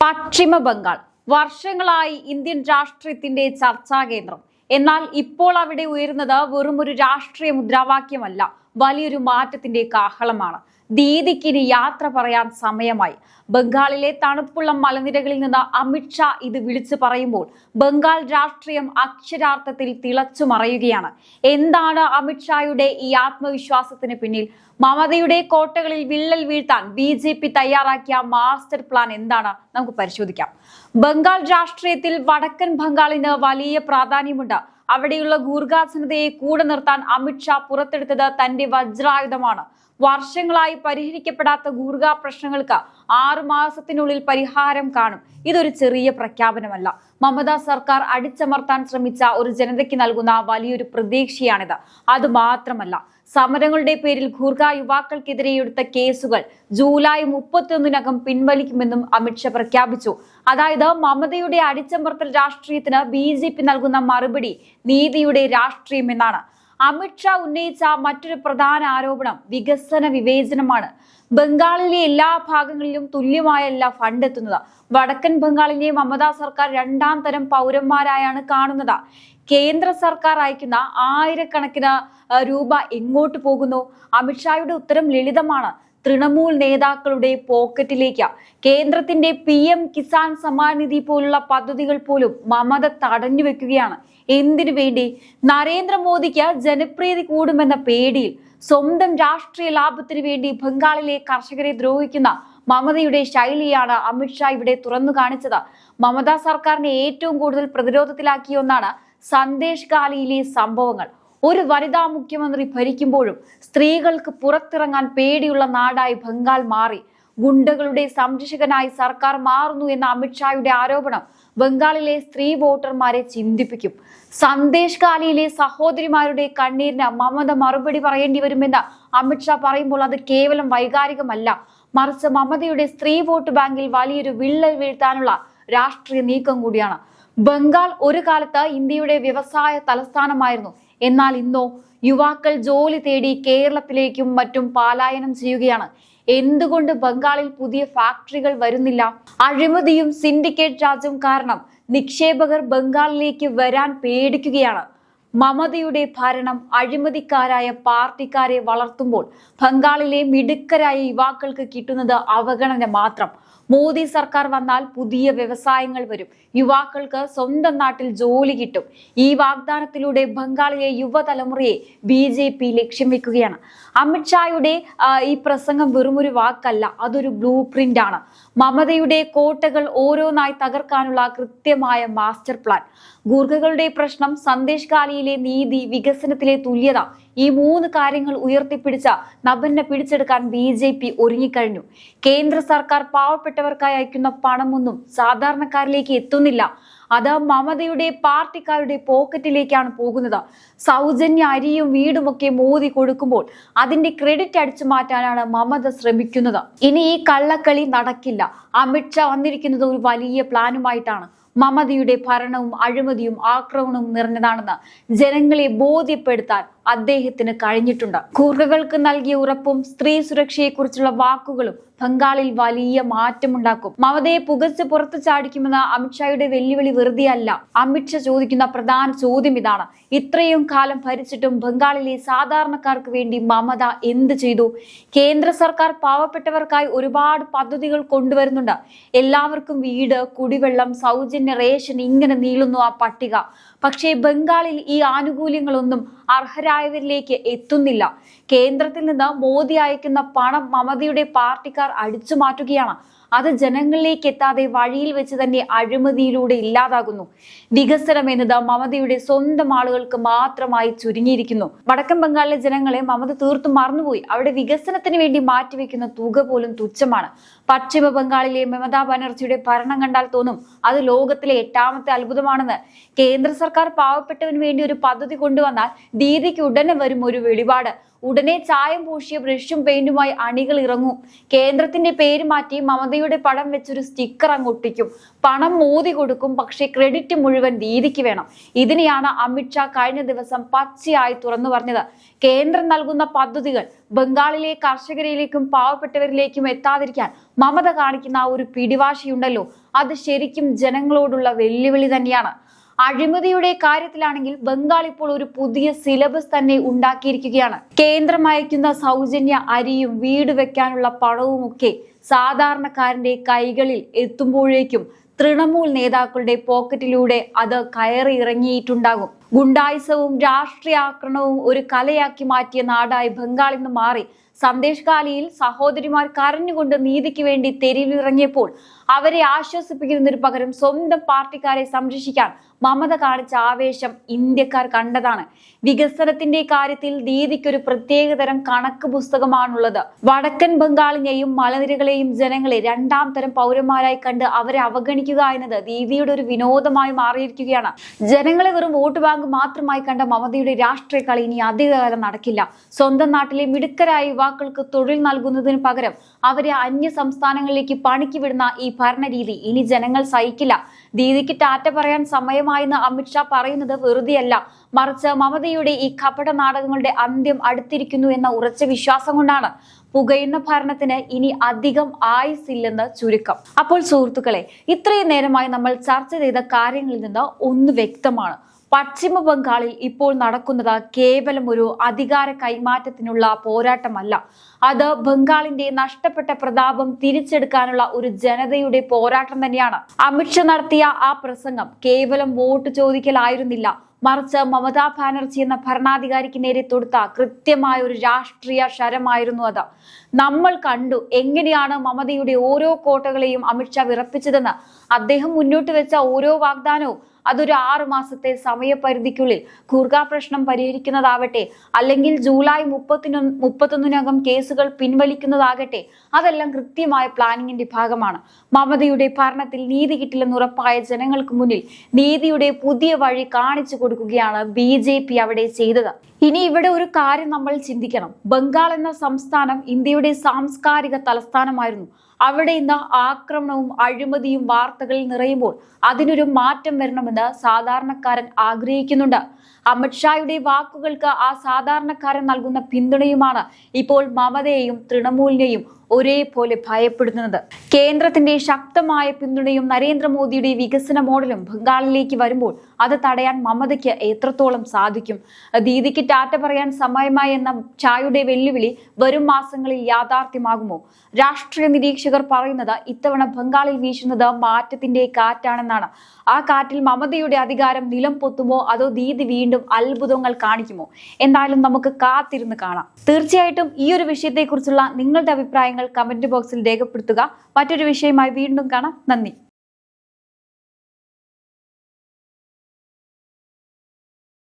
പശ്ചിമ ബംഗാൾ വർഷങ്ങളായി ഇന്ത്യൻ രാഷ്ട്രീയത്തിന്റെ ചർച്ചാ കേന്ദ്രം. എന്നാൽ ഇപ്പോൾ അവിടെ ഉയരുന്നത് വെറുമൊരു രാഷ്ട്രീയ മുദ്രാവാക്യമല്ല, വലിയൊരു മാറ്റത്തിന്റെ കാഹളമാണ്. ദീദിക്കിനി യാത്ര പറയാൻ സമയമായി. ബംഗാളിലെ തണുപ്പുള്ള മലനിരകളിൽ നിന്ന് അമിത്ഷാ ഇത് വിളിച്ചു പറയുമ്പോൾ ബംഗാൾ രാഷ്ട്രീയം അക്ഷരാർത്ഥത്തിൽ തിളച്ചു മറയുകയാണ്. എന്താണ് അമിത്ഷായുടെ ഈ ആത്മവിശ്വാസത്തിന് പിന്നിൽ? മമതയുടെ കോട്ടകളിൽ വിള്ളൽ വീഴ്ത്താൻ BJP തയ്യാറാക്കിയ മാസ്റ്റർ പ്ലാൻ എന്താണ്? നമുക്ക് പരിശോധിക്കാം. ബംഗാൾ രാഷ്ട്രീയത്തിൽ വടക്കൻ ബംഗാളിന് വലിയ പ്രാധാന്യമുണ്ട്. അവിടെയുള്ള ഗൂർഖാ ജനതയെ കൂടെ നിർത്താൻ അമിത്ഷാ പുറത്തെടുത്തത് തന്റെ വജ്രായുധമാണ്. വർഷങ്ങളായി പരിഹരിക്കപ്പെടാത്ത ഗൂർഖാ പ്രശ്നങ്ങൾക്ക് 6 മാസത്തിനുള്ളിൽ പരിഹാരം കാണും. ഇതൊരു ചെറിയ പ്രഖ്യാപനമല്ല. മമതാ സർക്കാർ അടിച്ചമർത്താൻ ശ്രമിച്ച ഒരു ജനതയ്ക്ക് നൽകുന്ന വലിയൊരു പ്രതീക്ഷയാണിത്. അത് മാത്രമല്ല, സമരങ്ങളുടെ പേരിൽ ഗൂർഖാ യുവാക്കൾക്കെതിരെ എടുത്ത കേസുകൾ ജൂലൈ 31-നകം പിൻവലിക്കുമെന്നും അമിത്ഷാ പ്രഖ്യാപിച്ചു. അതായത് മമതയുടെ അടിച്ചമർത്തൽ രാഷ്ട്രീയത്തിന് BJP നൽകുന്ന മറുപടി നീതിയുടെ രാഷ്ട്രീയം എന്നാണ്. അമിത്ഷാ ഉന്നയിച്ച മറ്റൊരു പ്രധാന ആരോപണം വികസന വിവേചനമാണ്. ബംഗാളിലെ എല്ലാ ഭാഗങ്ങളിലും തുല്യമായല്ല ഫണ്ട് എത്തുന്നത്. വടക്കൻ ബംഗാളിലെ മമതാ സർക്കാർ 2ാം തരം പൗരന്മാരായാണ് കാണുന്നത്. കേന്ദ്ര സർക്കാർ അയക്കുന്ന ആയിരക്കണക്കിന് രൂപ എങ്ങോട്ട് പോകുന്നു? അമിത്ഷായുടെ ഉത്തരം ലളിതമാണ്: തൃണമൂൽ നേതാക്കളുടെ പോക്കറ്റിലേക്ക്. കേന്ദ്രത്തിന്റെ PM കിസാൻ സമ്മാൻ നിധി പോലുള്ള പദ്ധതികൾ പോലും മമത തടഞ്ഞു വെക്കുകയാണ്. എന്തിനു വേണ്ടി? നരേന്ദ്രമോദിക്ക് ജനപ്രീതി കൂടുമെന്ന പേടിയിൽ. സ്വന്തം രാഷ്ട്രീയ ലാഭത്തിനു വേണ്ടി ബംഗാളിലെ കർഷകരെ ദ്രോഹിക്കുന്ന മമതയുടെ ശൈലിയാണ് അമിത്ഷാ ഇവിടെ തുറന്നു കാണിച്ചത്. മമതാ സർക്കാരിനെ ഏറ്റവും കൂടുതൽ പ്രതിരോധത്തിലാക്കിയ ഒന്നാണ് സന്ദേശ് ഗാലിയിലെ സംഭവങ്ങൾ. ഒരു വനിതാ മുഖ്യമന്ത്രി ഭരിക്കുമ്പോഴും സ്ത്രീകൾക്ക് പുറത്തിറങ്ങാൻ പേടിയുള്ള നാടായി ബംഗാൾ മാറി. ഗുണ്ടകളുടെ സംരക്ഷകനായി സർക്കാർ മാറുന്നു എന്ന അമിത്ഷായുടെ ആരോപണം ബംഗാളിലെ സ്ത്രീ വോട്ടർമാരെ ചിന്തിപ്പിക്കും. സന്ദേശ് ഗാലിയിലെ സഹോദരിമാരുടെ കണ്ണീരിന് മമത മറുപടി പറയേണ്ടി വരുമെന്ന് അമിത്ഷാ പറയുമ്പോൾ അത് കേവലം വൈകാരികമല്ല, മറിച്ച് മമതയുടെ സ്ത്രീ വോട്ട് ബാങ്കിൽ വലിയൊരു വിള്ളൽ വീഴ്ത്താനുള്ള രാഷ്ട്രീയ നീക്കം കൂടിയാണ്. ബംഗാൾ ഒരു കാലത്ത് ഇന്ത്യയുടെ വ്യവസായ തലസ്ഥാനമായിരുന്നു. എന്നാൽ ഇന്നോ യുവാക്കൾ ജോലി തേടി കേരളത്തിലേക്കും മറ്റും പലായനം ചെയ്യുകയാണ്. എന്തുകൊണ്ട് ബംഗാളിൽ പുതിയ ഫാക്ടറികൾ വരുന്നില്ല? അഴിമതിയും സിൻഡിക്കേറ്റ് രാജ്യം കാരണം നിക്ഷേപകർ ബംഗാളിലേക്ക് വരാൻ പേടിക്കുകയാണ്. മമതയുടെ ഭരണം അഴിമതിക്കാരായ പാർട്ടിക്കാരെ വളർത്തുമ്പോൾ ബംഗാളിലെ മിടുക്കരായ യുവാക്കൾക്ക് കിട്ടുന്നത് അവഗണന മാത്രം. മോദി സർക്കാർ വന്നാൽ പുതിയ വ്യവസായങ്ങൾ വരും, യുവാക്കൾക്ക് സ്വന്തം നാട്ടിൽ ജോലി കിട്ടും. ഈ വാഗ്ദാനത്തിലൂടെ ബംഗാളിലെ യുവതലമുറയെ BJP ലക്ഷ്യം വെക്കുകയാണ്. അമിത്ഷായുടെ ഈ പ്രസംഗം വെറുമൊരു വാക്കല്ല, അതൊരു ബ്ലൂ പ്രിന്റ് ആണ്. മമതയുടെ കോട്ടകൾ ഓരോന്നായി തകർക്കാനുള്ള കൃത്യമായ മാസ്റ്റർ പ്ലാൻ. ഗൂർഖകളുടെ പ്രശ്നം, സന്ദേശ് ഗാലിയിലെ നീതി, വികസനത്തിലെ തുല്യത, ഈ 3 കാര്യങ്ങൾ ഉയർത്തിപ്പിടിച്ച നബന്നെ പിടിച്ചെടുക്കാൻ BJP ഒരുങ്ങിക്കഴിഞ്ഞു. കേന്ദ്ര സർക്കാർ പാവപ്പെട്ടവർക്കായി അയക്കുന്ന പണമൊന്നും സാധാരണക്കാരിലേക്ക് എത്തുന്നില്ല. അത് മമതയുടെ പാർട്ടിക്കാരുടെ പോക്കറ്റിലേക്കാണ് പോകുന്നത്. സൗജന്യ അരിയും വീടുമൊക്കെ മോദി കൊടുക്കുമ്പോൾ അതിന്റെ ക്രെഡിറ്റ് അടിച്ചു മാറ്റാനാണ് മമത ശ്രമിക്കുന്നത്. ഇനി ഈ കള്ളക്കളി നടക്കില്ല. അമിത്ഷാ വന്നിരിക്കുന്നത് ഒരു വലിയ പ്ലാനുമായിട്ടാണ്. മമതയുടെ ഭരണവും അഴിമതിയും ആക്രമണവും നിറഞ്ഞതാണെന്ന് ജനങ്ങളെ ബോധ്യപ്പെടുത്താൻ അദ്ദേഹത്തിന് കഴിഞ്ഞിട്ടുണ്ട്. ഗൂർഖകൾക്ക് നൽകിയ ഉറപ്പും സ്ത്രീ സുരക്ഷയെക്കുറിച്ചുള്ള വാക്കുകളും ബംഗാളിൽ വലിയ മാറ്റമുണ്ടാക്കും. മമതയെ പുകച്ച് പുറത്തു ചാടിക്കുമെന്ന അമിത്ഷായുടെ വെല്ലുവിളി വെറുതെയല്ല. അമിത്ഷാ ചോദിക്കുന്ന പ്രധാന ചോദ്യം ഇതാണ്: ഇത്രയും കാലം ഭരിച്ചിട്ടും ബംഗാളിലെ സാധാരണക്കാർക്ക് വേണ്ടി മമത എന്ത് ചെയ്തു? കേന്ദ്ര സർക്കാർ പാവപ്പെട്ടവർക്കായി ഒരുപാട് പദ്ധതികൾ കൊണ്ടുവരുന്നുണ്ട്. എല്ലാവർക്കും വീട്, കുടിവെള്ളം, സൗജന്യ റേഷൻ, ഇങ്ങനെ നീളുന്നു ആ പട്ടിക. പക്ഷേ ബംഗാളിൽ ഈ ആനുകൂല്യങ്ങളൊന്നും അർഹരായവരിലേക്ക് എത്തുന്നില്ല. കേന്ദ്രത്തിൽ നിന്ന് മോദി അയക്കുന്ന പണം മമതയുടെ പാർട്ടിക്കാർ അടിച്ചു മാറ്റുകയാണ്. അത് ജനങ്ങളിലേക്ക് എത്താതെ വഴിയിൽ വെച്ച് തന്നെ അഴിമതിയിലൂടെ ഇല്ലാതാകുന്നു. വികസനം എന്നത് മമതയുടെ സ്വന്തം ആളുകൾക്ക് മാത്രമായി ചുരുങ്ങിയിരിക്കുന്നു. വടക്കൻ ബംഗാളിലെ ജനങ്ങളെ മമത തീർത്തും മറന്നുപോയി. അവിടെ വികസനത്തിന് വേണ്ടി മാറ്റിവെക്കുന്ന തുക പോലും തുച്ഛമാണ്. പശ്ചിമ ബംഗാളിലെ മമതാ ബാനർജിയുടെ ഭരണം കണ്ടാൽ തോന്നും അത് ലോകത്തിലെ 8ാമത്തെ അത്ഭുതമാണെന്ന്. കേന്ദ്ര സർക്കാർ പാവപ്പെട്ടവന് വേണ്ടി ഒരു പദ്ധതി കൊണ്ടുവന്നാൽ ദീദിക്ക് ഉടനെ വരും ഒരു വെളിപാട്. ഉടനെ ചായം പൂശിയ ബ്രഷും പെയിന്റുമായി അണികൾ ഇറങ്ങും. കേന്ദ്രത്തിന്റെ പേര് മാറ്റി മമത മമതയുടെ പടം വെച്ചൊരു സ്റ്റിക്കർ അങ്ങ് ഒട്ടിക്കും, പണം മോദി കൊടുക്കും, പക്ഷേ ക്രെഡിറ്റ് മുഴുവൻ ദീദിക്ക് വേണം. ഇതിനെയാണ് അമിത്ഷാ കഴിഞ്ഞ ദിവസം പച്ചയായി തുറന്നു പറഞ്ഞത്. കേന്ദ്രം നൽകുന്ന പദ്ധതികൾ ബംഗാളിലെ കർഷകരിലേക്കും പാവപ്പെട്ടവരിലേക്കും എത്താതിരിക്കാൻ മമത കാണിക്കുന്ന ഒരു പിടിവാശിയുണ്ടല്ലോ, അത് ശരിക്കും ജനങ്ങളോടുള്ള വെല്ലുവിളി തന്നെയാണ്. അഴിമതിയുടെ കാര്യത്തിലാണെങ്കിൽ ബംഗാൾ ഇപ്പോൾ ഒരു പുതിയ സിലബസ് തന്നെ ഉണ്ടാക്കിയിരിക്കുകയാണ്. കേന്ദ്രം അയക്കുന്ന സൗജന്യ അരിയും വീട് വെക്കാനുള്ള പണവും ഒക്കെ സാധാരണക്കാരന്റെ കൈകളിൽ എത്തുമ്പോഴേക്കും തൃണമൂൽ നേതാക്കളുടെ പോക്കറ്റിലൂടെ അത് കയറി ഇറങ്ങിയിട്ടുണ്ടാകും. ഗുണ്ടായിസവും രാഷ്ട്രീയ ആക്രമണവും ഒരു കലയാക്കി മാറ്റിയ നാടായി ബംഗാൾ ഇന്ന് മാറി. സന്ദേശ് ഖാലിയിൽ സഹോദരിമാർ കരഞ്ഞുകൊണ്ട് നീതിക്ക് വേണ്ടി തെരുവിലിറങ്ങിയപ്പോൾ അവരെ ആശ്വസിപ്പിക്കുന്നതിന് പകരം സ്വന്തം പാർട്ടിക്കാരെ സംരക്ഷിക്കാൻ മമത കാണിച്ച ആവേശം ഇന്ത്യക്കാർ കണ്ടതാണ്. വികസനത്തിന്റെ കാര്യത്തിൽ ദീദിക്കൊരു പ്രത്യേകതരം കണക്ക് പുസ്തകമാണുള്ളത്. വടക്കൻ ബംഗാളിനെയും മലനിരകളെയും ജനങ്ങളെ രണ്ടാം തരം പൗരന്മാരായി കണ്ട് അവരെ അവഗണിക്കുക എന്നത് ദീദിയുടെ ഒരു വിനോദമായി മാറിയിരിക്കുകയാണ്. ജനങ്ങളെ വെറും വോട്ട് ബാങ്ക് മാത്രമായി കണ്ട മമതയുടെ രാഷ്ട്രീയ കളി ഇനി അധികകാലം നടക്കില്ല. സ്വന്തം നാട്ടിലെ മിടുക്കരായ യുവാക്കൾക്ക് തൊഴിൽ നൽകുന്നതിന് പകരം അവരെ അന്യ സംസ്ഥാനങ്ങളിലേക്ക് പണിക്ക് വിടുന്ന ഈ ഭരണരീതി ഇനി ജനങ്ങൾ സഹിക്കില്ല. ദീദിക്ക് ടാറ്റ പറയാൻ സമയമായെന്ന് അമിത്ഷാ പറയുന്നത് വെറുതെയല്ല, മറിച്ച് മമതയുടെ ഈ കപട നാടകങ്ങളുടെ അന്ത്യം അടുത്തിരിക്കുന്നു എന്ന ഉറച്ച വിശ്വാസം കൊണ്ടാണ്. പുകയുന്ന ഭരണത്തിന് ഇനി അധികം ആയുസില്ലെന്ന് ചുരുക്കം. അപ്പോൾ സുഹൃത്തുക്കളെ, ഇത്രയും നേരമായി നമ്മൾ ചർച്ച ചെയ്ത കാര്യങ്ങളിൽ നിന്ന് ഒന്ന് വ്യക്തമാണ്. പശ്ചിമ ബംഗാളിൽ ഇപ്പോൾ നടക്കുന്നത് കേവലം ഒരു അധികാര കൈമാറ്റത്തിനുള്ള പോരാട്ടമല്ല. അത് ബംഗാളിന്റെ നഷ്ടപ്പെട്ട പ്രതാപം തിരിച്ചെടുക്കാനുള്ള ഒരു ജനതയുടെ പോരാട്ടം തന്നെയാണ്. അമിത്ഷാ നടത്തിയ ആ പ്രസംഗം കേവലം വോട്ട് ചോദിക്കലായിരുന്നില്ല, മറിച്ച് മമതാ ബാനർജി എന്ന ഭരണാധികാരിക്ക് നേരെ തൊടുത്ത കൃത്യമായ ഒരു രാഷ്ട്രീയ ശരമായിരുന്നു അത്. നമ്മൾ കണ്ടു എങ്ങനെയാണ് മമതയുടെ ഓരോ കോട്ടകളെയും അമിത്ഷാ വിറപ്പിച്ചതെന്ന്. അദ്ദേഹം മുന്നോട്ട് വെച്ച ഓരോ വാഗ്ദാനവും അതൊരു 6 മാസത്തെ സമയപരിധിക്കുള്ളിൽ ഖൂർഗ പ്രശ്നം പരിഹരിക്കുന്നതാവട്ടെ, അല്ലെങ്കിൽ ജൂലൈ 31-നകം കേസുകൾ പിൻവലിക്കുന്നതാകട്ടെ, അതെല്ലാം കൃത്യമായ പ്ലാനിങ്ങിന്റെ ഭാഗമാണ്. മമതയുടെ ഭരണത്തിൽ നീതി കിട്ടില്ലെന്ന് ഉറപ്പായ ജനങ്ങൾക്ക് മുന്നിൽ നീതിയുടെ പുതിയ വഴി കാണിച്ചു കൊടുക്കുകയാണ് BJP അവിടെ ചെയ്തത്. ഇനി ഇവിടെ ഒരു കാര്യം നമ്മൾ ചിന്തിക്കണം. ബംഗാൾ എന്ന സംസ്ഥാനം ഇന്ത്യയുടെ സാംസ്കാരിക തലസ്ഥാനമായിരുന്നു. അവിടെ ഇന്ന് ആക്രമണവും അഴിമതിയും വാർത്തകളിൽ നിറയുമ്പോൾ അതിനൊരു മാറ്റം വരണമെന്ന് സാധാരണക്കാരൻ ആഗ്രഹിക്കുന്നുണ്ട്. അമിത്ഷായുടെ വാക്കുകൾക്ക് ആ സാധാരണക്കാരൻ നൽകുന്ന പിന്തുണയുമാണ് ഇപ്പോൾ മമതയെയും തൃണമൂലിനെയും ഒരേപോലെ ഭയപ്പെടുത്തുന്നത്. കേന്ദ്രത്തിന്റെ ശക്തമായ പിന്തുണയും നരേന്ദ്രമോദിയുടെ വികസന മോഡലും ബംഗാളിലേക്ക് വരുമ്പോൾ അത് തടയാൻ മമതയ്ക്ക് എത്രത്തോളം സാധിക്കും? ദീദിക്ക് ടാറ്റ പറയാൻ സമയമായി എന്ന ഷായുടെ വെല്ലുവിളി വരും മാസങ്ങളിൽ യാഥാർത്ഥ്യമാകുമോ? രാഷ്ട്രീയ നിരീക്ഷകർ പറയുന്നത് ഇത്തവണ ബംഗാളിൽ വീശുന്നത് മാറ്റത്തിന്റെ കാറ്റാണെന്നാണ്. ആ കാറ്റിൽ മമതയുടെ അധികാരം നിലം പൊത്തുമോ, അതോ ദീദി വീണ്ടും അത്ഭുതങ്ങൾ കാണിക്കുമോ? എന്തായാലും നമുക്ക് കാത്തിരുന്ന് കാണാം. തീർച്ചയായിട്ടും ഈ ഒരു വിഷയത്തെക്കുറിച്ചുള്ള നിങ്ങളുടെ അഭിപ്രായങ്ങൾ കമന്റ് ബോക്സിൽ രേഖപ്പെടുത്തുക. മറ്റൊരു വിഷയമായി വീണ്ടും കാണാം. നന്ദി.